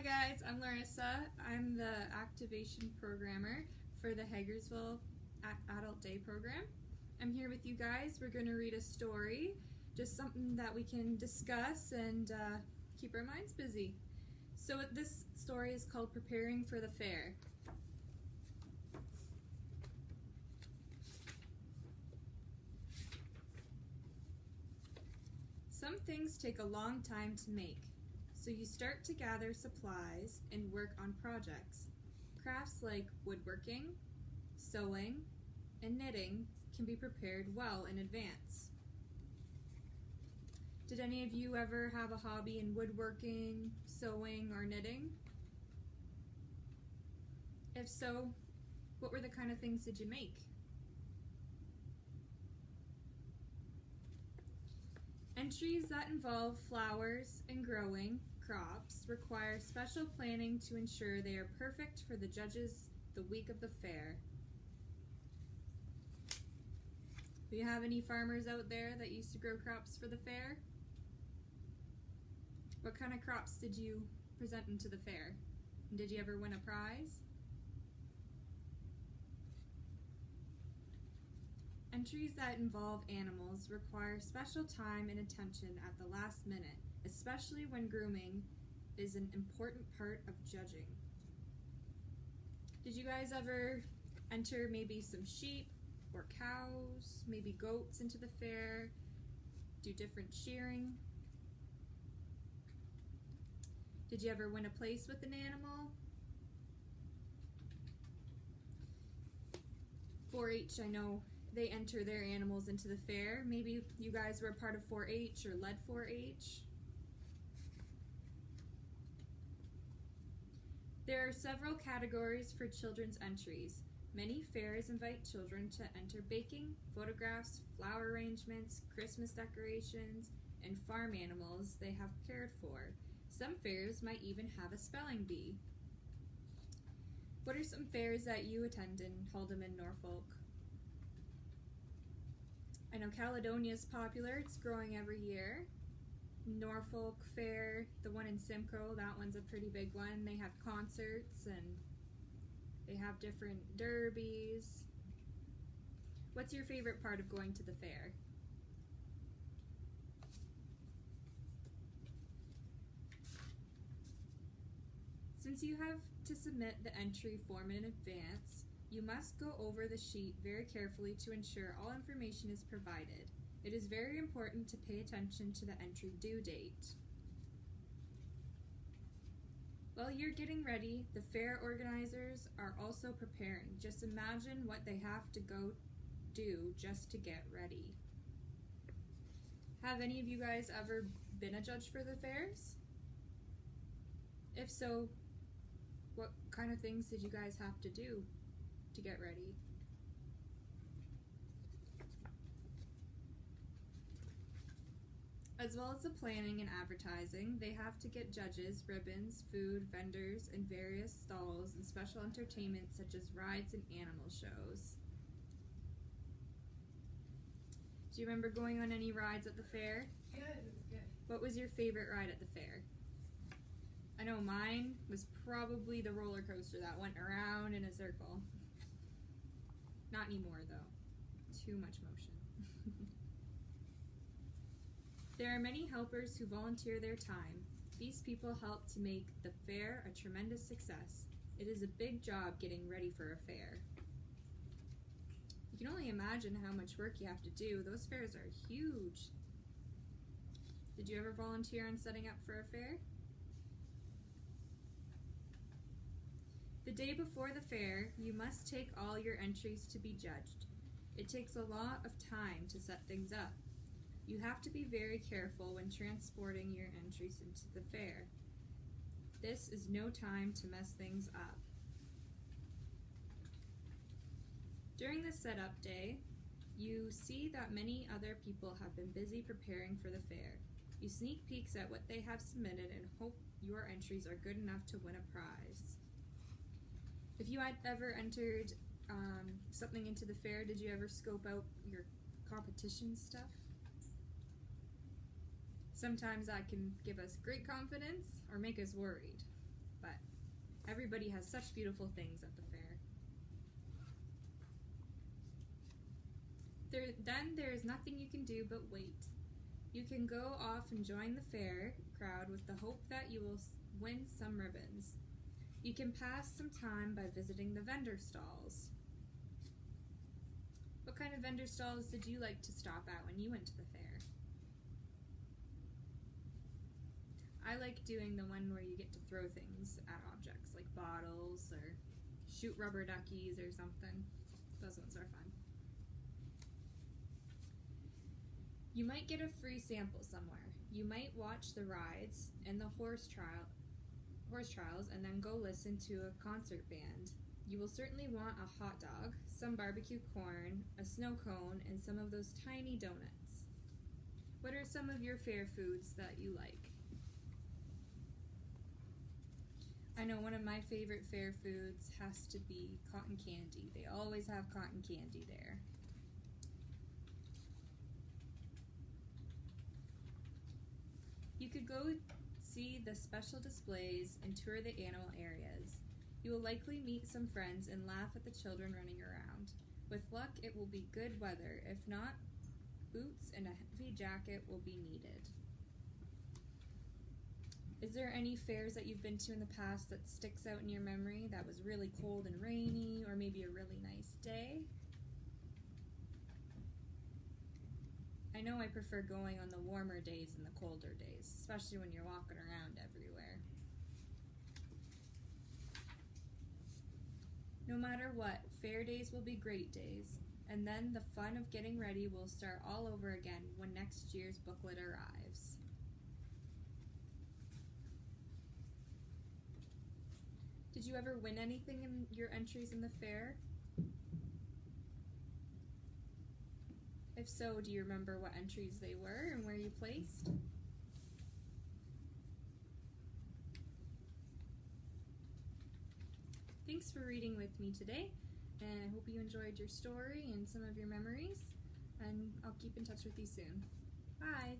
guys, I'm Larissa. I'm the activation programmer for the Hagersville Adult Day program. I'm here with you guys. We're going to read a story, just something that we can discuss and keep our minds busy. So this story is called Preparing for the Fair. Some things take a long time to make, so you start to gather supplies and work on projects. Crafts like woodworking, sewing, and knitting can be prepared well in advance. Did any of you ever have a hobby in woodworking, sewing, or knitting? If so, what were the kind of things did you make? Entries that involve flowers and growing crops require special planning to ensure they are perfect for the judges the week of the fair. Do you have any farmers out there that used to grow crops for the fair? What kind of crops did you present into the fair? And did you ever win a prize? Entries that involve animals require special time and attention at the last minute, especially when grooming is an important part of judging. Did you guys ever enter maybe some sheep or cows, maybe goats into the fair, do different shearing? Did you ever win a place with an animal? 4-H, I know they enter their animals into the fair. Maybe you guys were a part of 4-H or led 4-H. There are several categories for children's entries. Many fairs invite children to enter baking, photographs, flower arrangements, Christmas decorations, and farm animals they have cared for. Some fairs might even have a spelling bee. What are some fairs that you attend and hold them in Norfolk? I know Caledonia is popular. It's growing every year. Norfolk Fair, the one in Simcoe, that one's a pretty big one. They have concerts and they have different derbies. What's your favorite part of going to the fair? Since you have to submit the entry form in advance, you must go over the sheet very carefully to ensure all information is provided. It is very important to pay attention to the entry due date. While you're getting ready, the fair organizers are also preparing. Just imagine what they have to go do just to get ready. Have any of you guys ever been a judge for the fairs? If so, what kind of things did you guys have to do to get ready? As well as the planning and advertising, they have to get judges, ribbons, food, vendors, and various stalls and special entertainment such as rides and animal shows. Do you remember going on any rides at the fair? Good, it was good. What was your favorite ride at the fair? I know mine was probably the roller coaster that went around in a circle. Not anymore though. Too much motion. There are many helpers who volunteer their time. These people help to make the fair a tremendous success. It is a big job getting ready for a fair. You can only imagine how much work you have to do. Those fairs are huge. Did you ever volunteer on setting up for a fair? The day before the fair, you must take all your entries to be judged. It takes a lot of time to set things up. You have to be very careful when transporting your entries into the fair. This is no time to mess things up. During the setup day, you see that many other people have been busy preparing for the fair. You sneak peeks at what they have submitted and hope your entries are good enough to win a prize. If you had ever entered something into the fair, did you ever scope out your competition stuff? Sometimes that can give us great confidence or make us worried. but everybody has such beautiful things at the fair. Then there is nothing you can do but wait. You can go off and join the fair crowd with the hope that you will win some ribbons. You can pass some time by visiting the vendor stalls. What kind of vendor stalls did you like to stop at when you went to the fair? I like doing the one where you get to throw things at objects, like bottles or shoot rubber duckies or something. Those ones are fun. You might get a free sample somewhere. You might watch the rides and the horse trials and then go listen to a concert band. You will certainly want a hot dog, some barbecue corn, a snow cone, and some of those tiny donuts. What are some of your fair foods that you like? I know one of my favorite fair foods has to be cotton candy. They always have cotton candy there. You could go see the special displays and tour the animal areas. You will likely meet some friends and laugh at the children running around. With luck, it will be good weather. If not, boots and a heavy jacket will be needed. Is there any fairs that you've been to in the past that sticks out in your memory that was really cold and rainy, or maybe a really nice day? I know I prefer going on the warmer days than the colder days, especially when you're walking around everywhere. No matter what, fair days will be great days, and then the fun of getting ready will start all over again when next year's booklet arrives. Did you ever win anything in your entries in the fair? If so, do you remember what entries they were and where you placed? Thanks for reading with me today, and I hope you enjoyed your story and some of your memories, and I'll keep in touch with you soon. Bye!